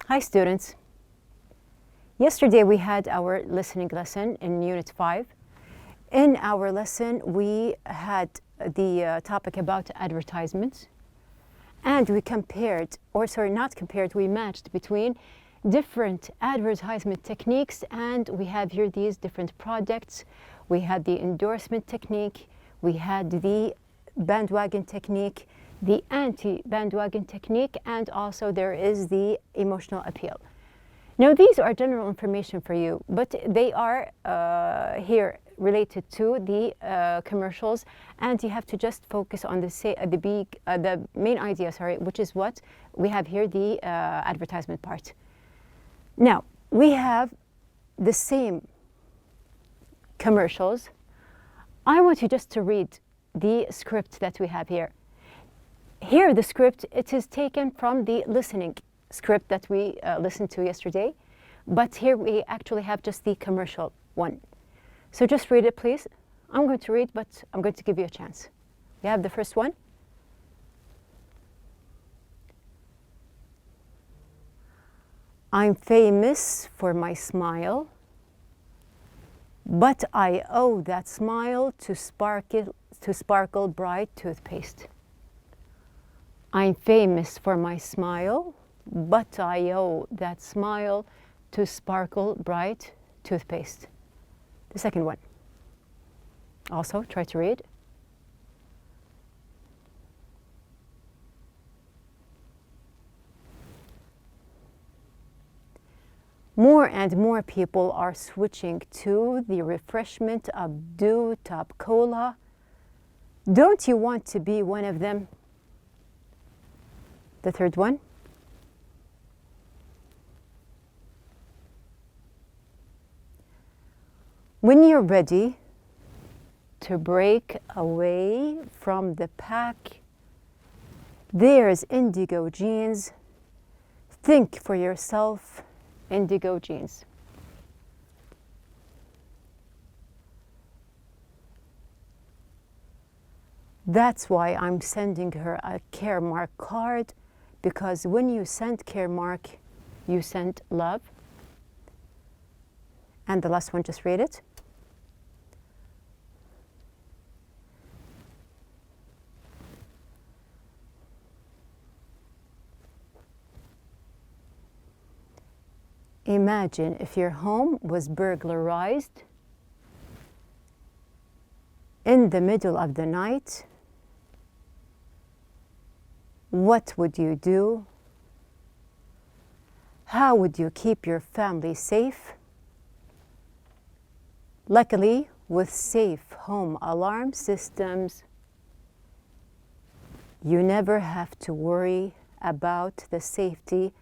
Hi students. Yesterday we had our listening lesson in Unit 5. In our lesson we had the topic about advertisements, and we compared, we matched between different advertisement techniques, and we have here these different products. We had the endorsement technique, we had the bandwagon technique, the anti-bandwagon technique, and also there is the emotional appeal. Now these are general information for you, but they are here related to the commercials, and you have to just focus on the main idea, which is what we have here, the advertisement part. Now we have the same commercials. I want you just to read the script that we have here. Here the script, it is taken from the listening script that we listened to yesterday, but here we actually have just the commercial one. So just read it, please. I'm going to read, but I'm going to give you a chance. You have the first one. I'm famous for my smile, but I owe that smile to Sparkle Bright toothpaste. I'm famous for my smile, but I owe that smile to Sparkle Bright toothpaste. The second one. Also, try to read. More and more people are switching to the refreshment of Dew Top Cola. Don't you want to be one of them? The third one. When you're ready to break away from the pack, there's Indigo Jeans. Think for yourself, Indigo Jeans. That's why I'm sending her a Caremark card, because when you send Caremark, you send love. And the last one, just read it. Imagine if your home was burglarized in the middle of the night. What would you do? How would you keep your family safe? Luckily, with safe home alarm systems, you never have to worry about the safety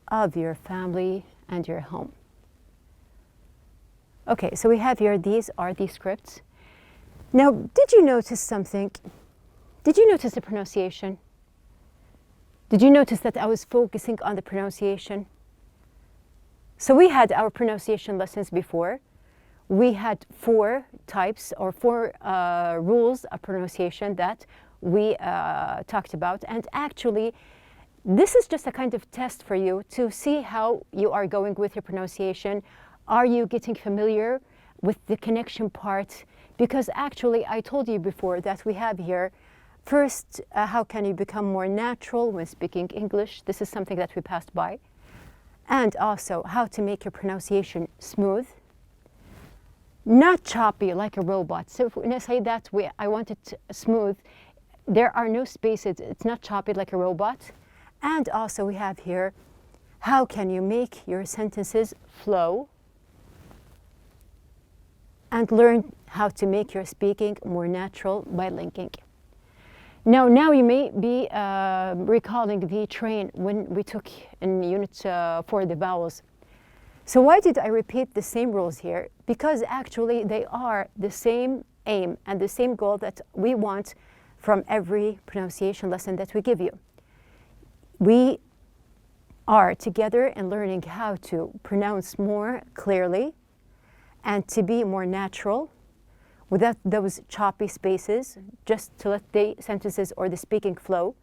of your family and your home. Okay, so we have here, these are the scripts. Now, did you notice something? Did you notice the pronunciation? Did you notice that I was focusing on the pronunciation? So we had our pronunciation lessons before. We had 4 types or 4 rules of pronunciation that we talked about. And actually, this is just a kind of test for you to see how you are going with your pronunciation. Are you getting familiar with the connection part? Because actually, I told you before that we have here, first, how can you become more natural when speaking English? This is something that we passed by. And also, how to make your pronunciation smooth. Not choppy like a robot. So when I say that I want it smooth, there are no spaces. It's not choppy like a robot. And also we have here, how can you make your sentences flow and learn how to make your speaking more natural by linking. Now you may be recalling the train when we took in Unit 4 the vowels. So why did I repeat the same rules here? Because actually they are the same aim and the same goal that we want from every pronunciation lesson that we give you. We are together in learning how to pronounce more clearly and to be more natural without those choppy spaces, just to let the sentences or the speaking flow,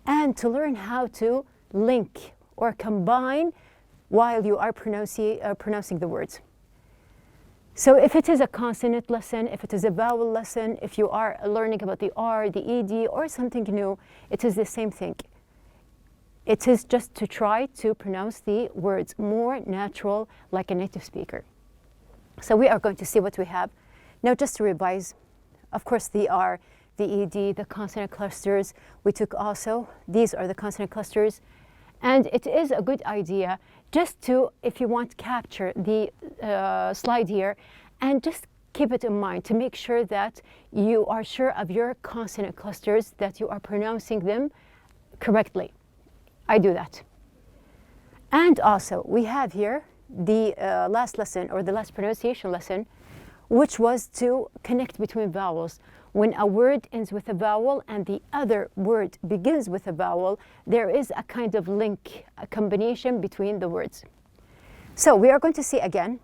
and to learn how to link or combine while you are pronouncing the words. So if it is a consonant lesson, if it is a vowel lesson, if you are learning about the R, the ED, or something new, it is the same thing. It is just to try to pronounce the words more natural, like a native speaker. So we are going to see what we have. Now just to revise, of course the R, the ED, the consonant clusters, we took also, these are the consonant clusters. And it is a good idea just to, if you want, capture the slide here and just keep it in mind to make sure that you are sure of your consonant clusters, that you are pronouncing them correctly. I do that. And also, we have here the last lesson, or the last pronunciation lesson, which was to connect between vowels. When a word ends with a vowel and the other word begins with a vowel, there is a kind of link, a combination between the words. So we are going to see again.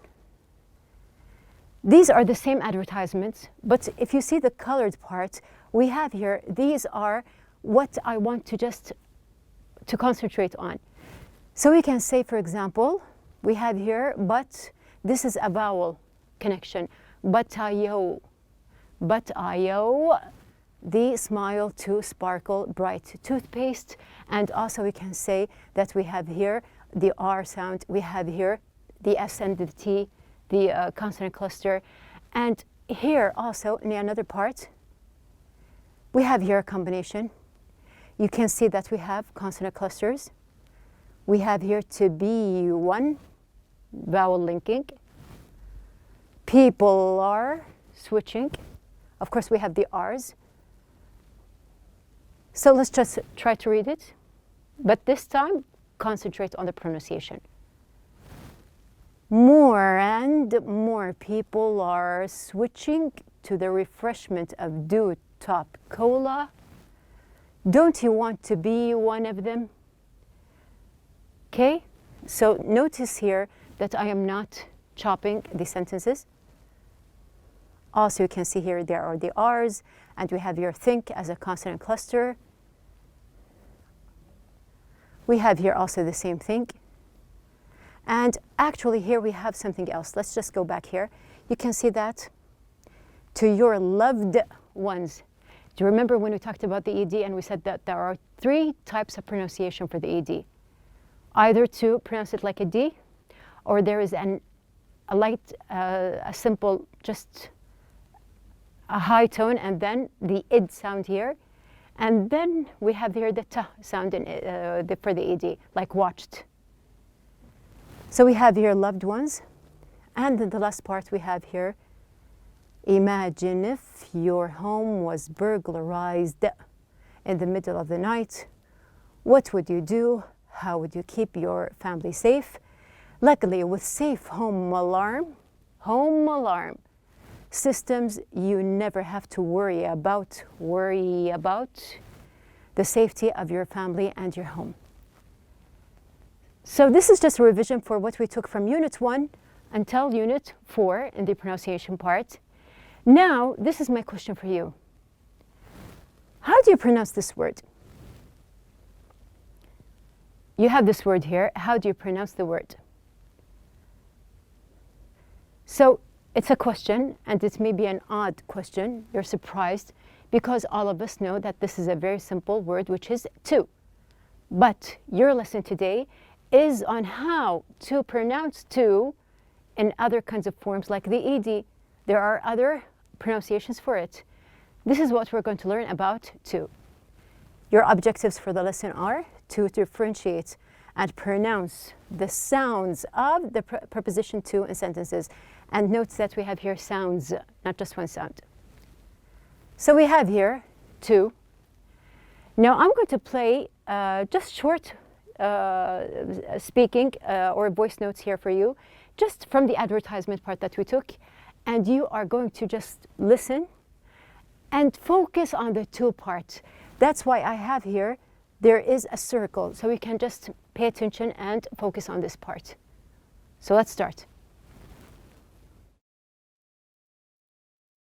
These are the same advertisements, but if you see the colored part, we have here, these are what I want to concentrate on. So we can say, for example, we have here, but this is a vowel connection. Batayo. Batayo, the smile to sparkle bright toothpaste. And also we can say that we have here the R sound, we have here the S and the T, the consonant cluster. And here also, in another part, we have here a combination. You can see that we have consonant clusters. We have here to be one, vowel linking. People are switching. Of course, we have the R's. So let's just try to read it. But this time, concentrate on the pronunciation. More and more people are switching to the refreshment of Dew Top Cola. Don't you want to be one of them? Okay, so notice here that I am not chopping the sentences. Also, you can see here there are the R's, and we have your think as a consonant cluster. We have here also the same thing. And actually here we have something else. Let's just go back here. You can see that to your loved ones. Do you remember when we talked about the ED and we said that there are 3 types of pronunciation for the ED? Either to pronounce it like a D, or there is a light, a simple, just a high tone, and then the id sound here. And then we have here the t sound for the ed, like watched. So we have here loved ones. And in the last part we have here, imagine if your home was burglarized in the middle of the night. What would you do? How would you keep your family safe? Luckily, with safe home alarm systems, you never have to worry about the safety of your family and your home. So this is just a revision for what we took from Unit 1 until Unit 4 in the pronunciation part. Now, this is my question for you. How do you pronounce this word? You have this word here. How do you pronounce the word? So it's a question, and it may be an odd question. You're surprised because all of us know that this is a very simple word, which is to. But your lesson today is on how to pronounce to in other kinds of forms like the ed. There are other pronunciations for it. This is what we're going to learn about to. Your objectives for the lesson are to differentiate and pronounce the sounds of the preposition to in sentences. And note that we have here sounds, not just one sound. So we have here to. Now I'm going to play just short speaking or voice notes here for you, just from the advertisement part that we took. And you are going to just listen and focus on the to part. That's why I have here, there is a circle. So we can just pay attention and focus on this part. So let's start.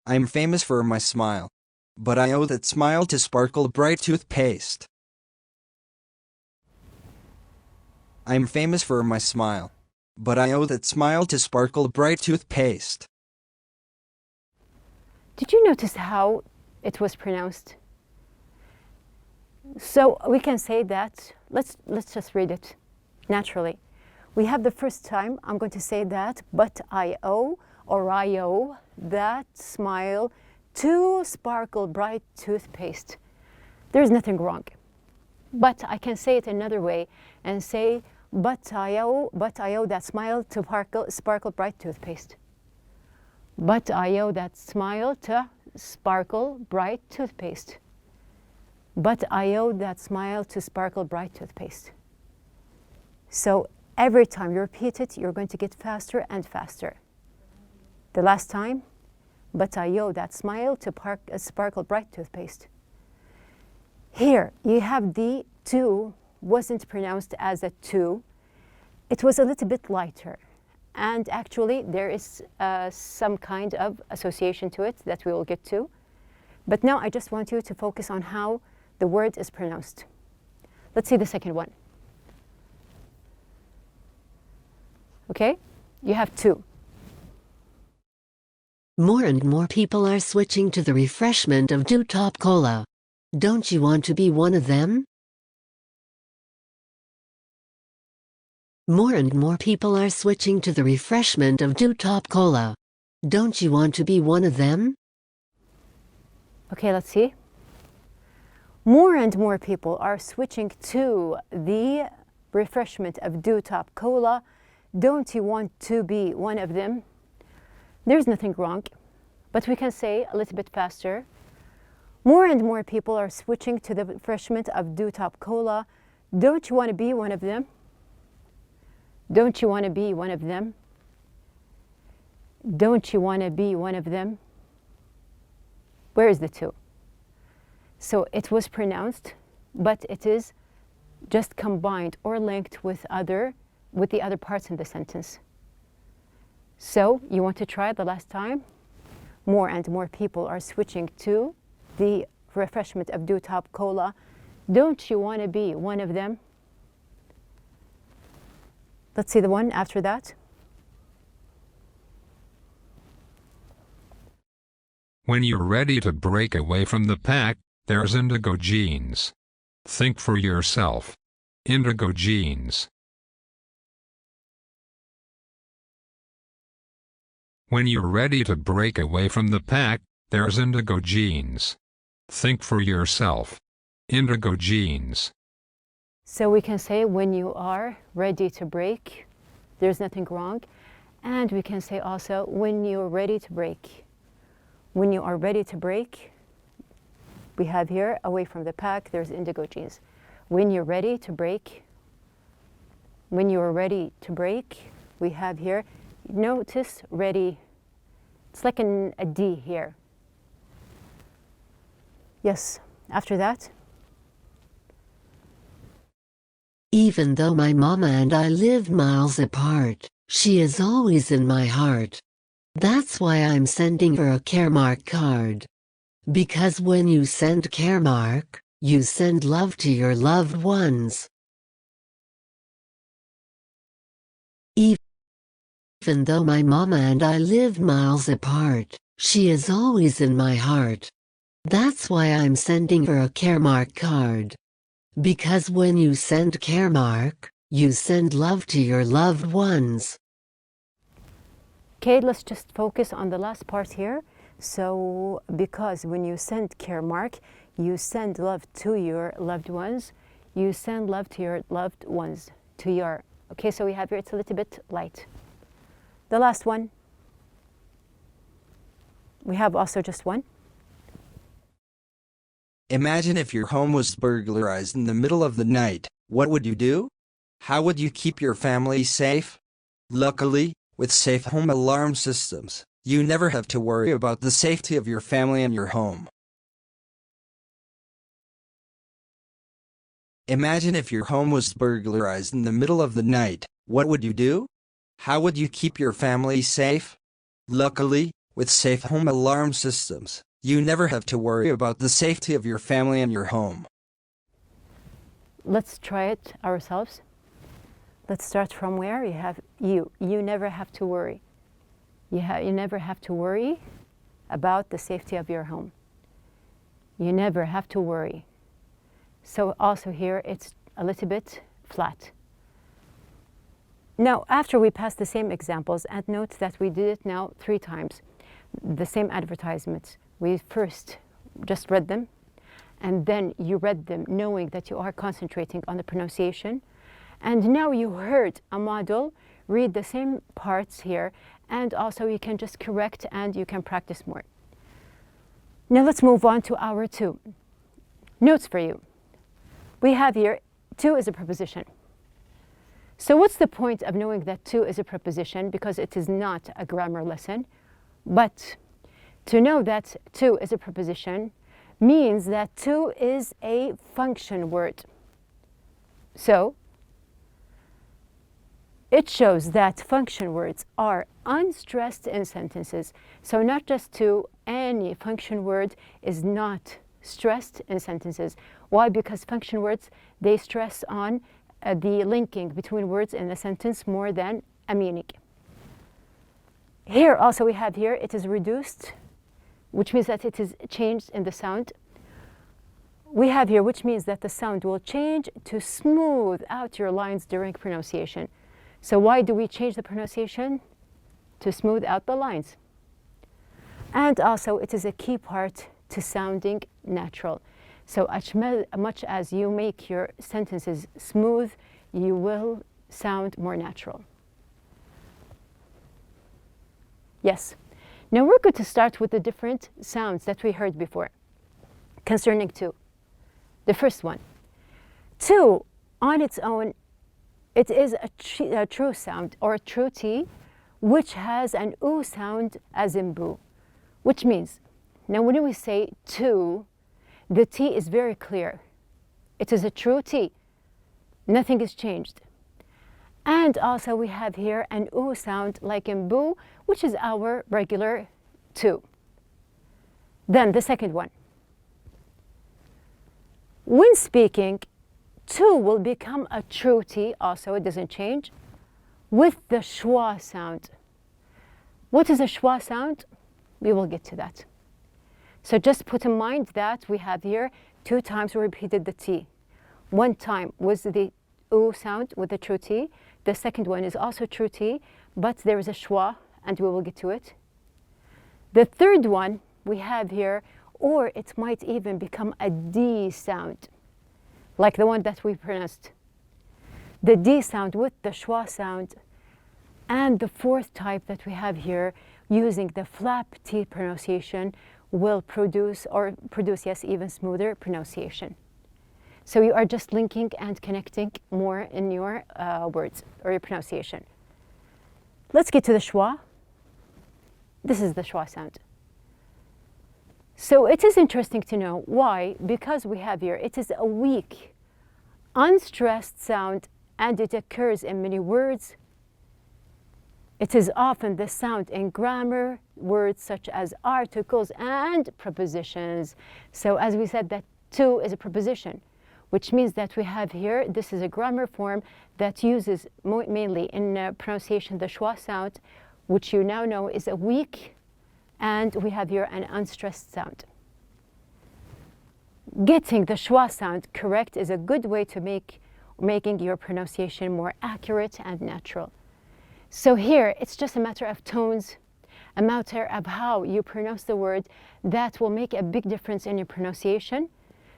I'm famous for my smile, but I owe that smile to sparkle bright toothpaste. I'm famous for my smile, but I owe that smile to Sparkle Bright toothpaste. Did you notice how it was pronounced? So we can say that, let's just read it naturally. We have the first time, I'm going to say that, but I owe, or I owe, that smile to Sparkle Bright toothpaste. There's nothing wrong. But I can say it another way and say, but I owe that smile to Sparkle Bright toothpaste. But I owe that smile to Sparkle Bright toothpaste. But I owe that smile to Sparkle Bright toothpaste. So every time you repeat it, you're going to get faster and faster. The last time, but I owe that smile to Sparkle Bright toothpaste. Here, you have the two wasn't pronounced as a two. It was a little bit lighter. And actually, there is some kind of association to it that we will get to. But now I just want you to focus on how the word is pronounced. Let's see the second one. Okay? You have two. More and more people are switching to the refreshment of Dew Top Cola. Don't you want to be one of them? More and more people are switching to the refreshment of Dew Top Cola. Don't you want to be one of them? Okay, let's see. More and more people are switching to the refreshment of Dew Top Cola. Don't you want to be one of them? There's nothing wrong, but we can say a little bit faster. More and more people are switching to the refreshment of Dew Top Cola. Don't you want to be one of them? Don't you want to be one of them? Don't you want to be one of them? Where is the two? So it was pronounced, but it is just combined or linked with the other parts in the sentence. So you want to try it the last time? More and more people are switching to the refreshment of Dew Top Cola. Don't you want to be one of them? Let's see the one after that. When you're ready to break away from the pack, there's indigo jeans. Think for yourself. Indigo jeans. When you're ready to break away from the pack, there's indigo jeans. Think for yourself. Indigo jeans. So we can say when you are ready to break, there's nothing wrong. And we can say also when you're ready to break. When you are ready to break, we have here away from the pack, there's indigo jeans. When you're ready to break, when you are ready to break, we have here, notice ready. It's like a D here. Yes, after that. Even though my mama and I live miles apart, she is always in my heart. That's why I'm sending her a Caremark card. Because when you send Caremark, you send love to your loved ones. Even though my mama and I live miles apart, she is always in my heart. That's why I'm sending her a Caremark card. Because when you send Caremark, you send love to your loved ones. Okay, let's just focus on the last part here. So, because when you send Caremark, you send love to your loved ones. You send love to your loved ones. Okay, so we have here, it's a little bit light. The last one. We have also just one. Imagine if your home was burglarized in the middle of the night. What would you do? How would you keep your family safe? Luckily, with safe home alarm systems, you never have to worry about the safety of your family and your home. Imagine if your home was burglarized in the middle of the night. What would you do? How would you keep your family safe? Luckily, with safe home alarm systems, you never have to worry about the safety of your family and your home. Let's try it ourselves. Let's start from where? You have you. You never have to worry. You never have to worry about the safety of your home. You never have to worry. So also here it's a little bit flat. Now, after we pass the same examples, and note that we did it now 3 times, the same advertisements. We first just read them, and then you read them knowing that you are concentrating on the pronunciation. And now you heard a model read the same parts here, and also you can just correct and you can practice more. Now let's move on to our 2. Notes for you. We have here, to is a preposition. So what's the point of knowing that to is a preposition? Because it is not a grammar lesson. But to know that to is a preposition means that to is a function word. So it shows that function words are unstressed in sentences. So not just to, any function word is not stressed in sentences. Why? Because function words, they stress on the linking between words in a sentence more than a meaning. Here also we have here, it is reduced, which means that it is changed in the sound. We have here, which means that the sound will change to smooth out your lines during pronunciation. So why do we change the pronunciation? To smooth out the lines. And also it is a key part to sounding natural. So as much as you make your sentences smooth, you will sound more natural. Yes. Now we're going to start with the different sounds that we heard before concerning to. The first one. To, on its own, it is a true sound or a true T, which has an oo sound as in boo, which means, now when we say to, the T is very clear. It is a true T. Nothing is changed. And also we have here an oo sound like in boo, which is our regular to. Then the second one. When speaking, to will become a true T, also it doesn't change, with the schwa sound. What is a schwa sound? We will get to that. So just put in mind that we have here 2 times we repeated the T. 1 time was the oo sound with the true T. The second one is also true T, but there is a schwa, and we will get to it. The third one we have here, or it might even become a D sound, like the one that we pronounced. The D sound with the schwa sound. And the fourth type that we have here, using the flap T pronunciation, will produce, yes, even smoother pronunciation. So you are just linking and connecting more in your words or your pronunciation. Let's get to the schwa. This is the schwa sound. So it is interesting to know why, because we have here, it is a weak, unstressed sound, and it occurs in many words. It is often the sound in grammar, words such as articles and prepositions. So as we said, that to is a preposition, which means that we have here, this is a grammar form that uses mainly in pronunciation the schwa sound, which you now know is a weak, and we have here an unstressed sound. Getting the schwa sound correct is a good way to making your pronunciation more accurate and natural. So here, it's just a matter of tones, a matter of how you pronounce the word that will make a big difference in your pronunciation.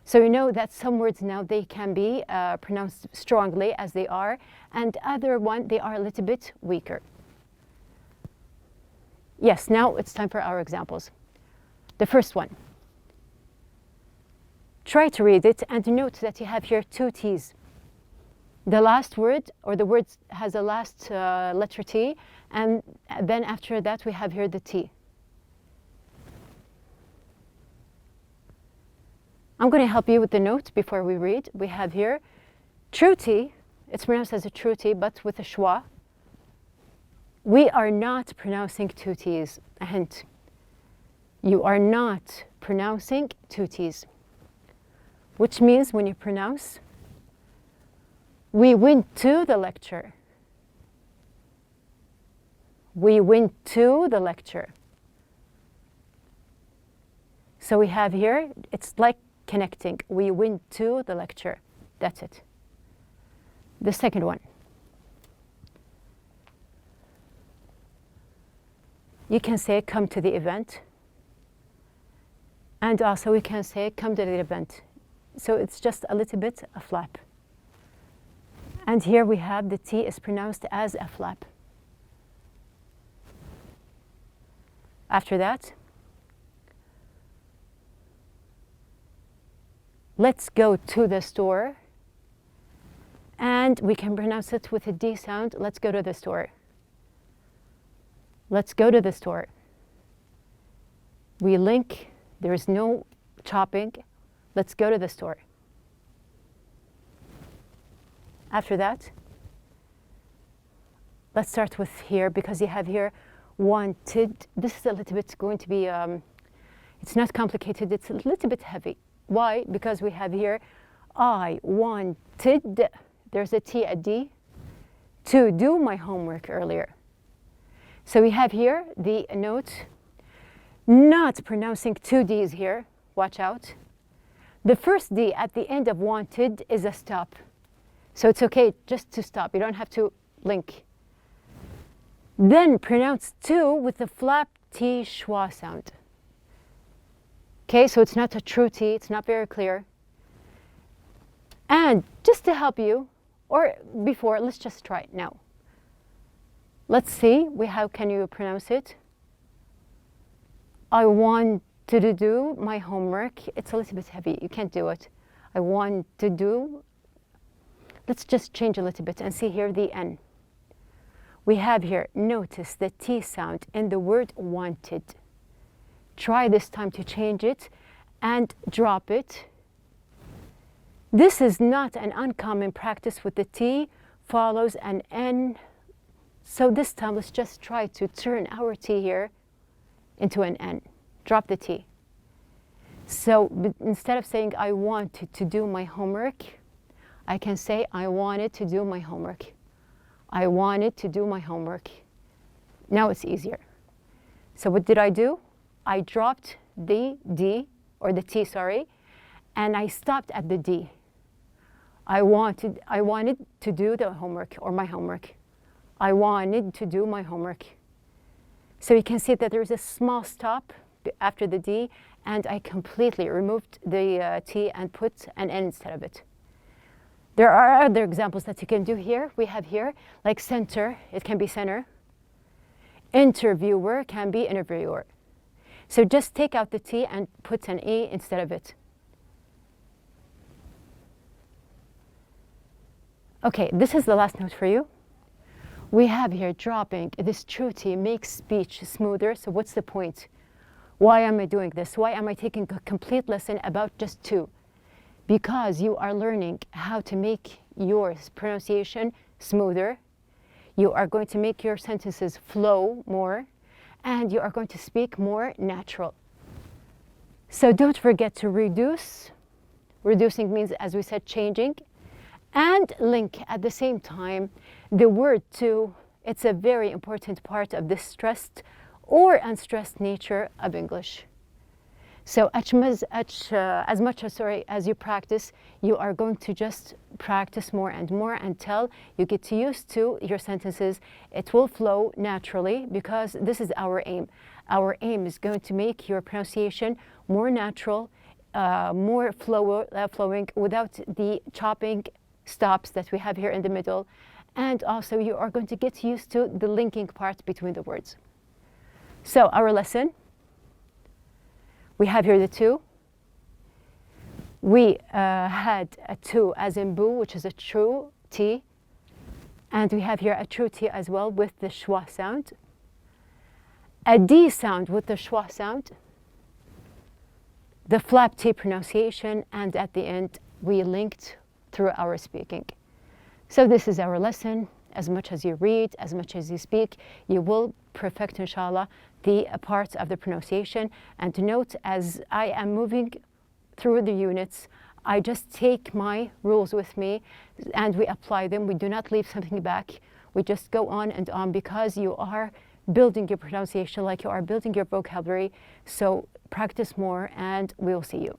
So you know that some words now, they can be pronounced strongly as they are, and other one, they are a little bit weaker. Yes, now it's time for our examples. The first one. Try to read it and note that you have here 2 T's. The last word, or the word has a last letter T, and then after that we have here the T. I'm going to help you with the note before we read. We have here true T. It's pronounced as a true T, but with a schwa. We are not pronouncing 2 T's. A hint. You are not pronouncing 2 T's. Which means when you pronounce, we went to the lecture. We went to the lecture. So we have here, it's like connecting. We went to the lecture. That's it. The second one. You can say come to the event. And also we can say come to the event. So it's just a little bit a flap. And here we have the T is pronounced as a flap. After that, let's go to the store. And we can pronounce it with a D sound. Let's go to the store. Let's go to the store. We link. There is no chopping. Let's go to the store. After that, let's start with here because you have here wanted. This is a little bit going to be, it's not complicated, it's a little bit heavy. Why? Because we have here, I wanted, there's a T, a D, to do my homework earlier. So we have here the note, not pronouncing two Ds here, watch out. The first D at the end of wanted is a stop. So it's okay just to stop, you don't have to link. Then pronounce to with the flap T schwa sound. Okay, so it's not a true T, it's not very clear. And just to help you, or before, let's just try it now. Let's see, how can you pronounce it? I want to do my homework. It's a little bit heavy, you can't do it. I want to do. Let's just change a little bit and see here the N. We have here, notice the T sound in the word wanted. Try this time to change it and drop it. This is not an uncommon practice with the T, follows an N. So this time let's just try to turn our T here into an N. Drop the T. So instead of saying I wanted to do my homework, I can say I wanted to do my homework. I wanted to do my homework. Now it's easier. So what did I do? I dropped the D, or the T, sorry, and I stopped at the D. I wanted to do the homework, or my homework. I wanted to do my homework. So you can see that there's a small stop after the D, and I completely removed the T and put an N instead of it. There are other examples that you can do here. We have here, like center, it can be center. Interviewer can be interviewer. So just take out the T and put an E instead of it. Okay, this is the last note for you. We have here dropping this true T makes speech smoother. So what's the point? Why am I doing this? Why am I taking a complete lesson about just two? Because you are learning how to make your pronunciation smoother. You are going to make your sentences flow more, and you are going to speak more natural. So don't forget to reduce. Reducing means, as we said, changing. And link at the same time. The word to, it's a very important part of the stressed or unstressed nature of English. So as much as you practice, you are going to just practice more and more until you get used to your sentences. It will flow naturally because this is our aim. Our aim is going to make your pronunciation more natural, more flowing without the chopping stops that we have here in the middle. And also you are going to get used to the linking part between the words. So our lesson. We have here the two. We had a two as in boo, which is a true T. And we have here a true T as well with the schwa sound. A D sound with the schwa sound. The flap T pronunciation. And at the end, we linked through our speaking. So this is our lesson. As much as you read, as much as you speak, you will perfect, inshallah, the part of the pronunciation. And note, as I am moving through the units, I just take my rules with me and we apply them. We do not leave something back. We just go on and on because you are building your pronunciation like you are building your vocabulary. So practice more and we'll see you.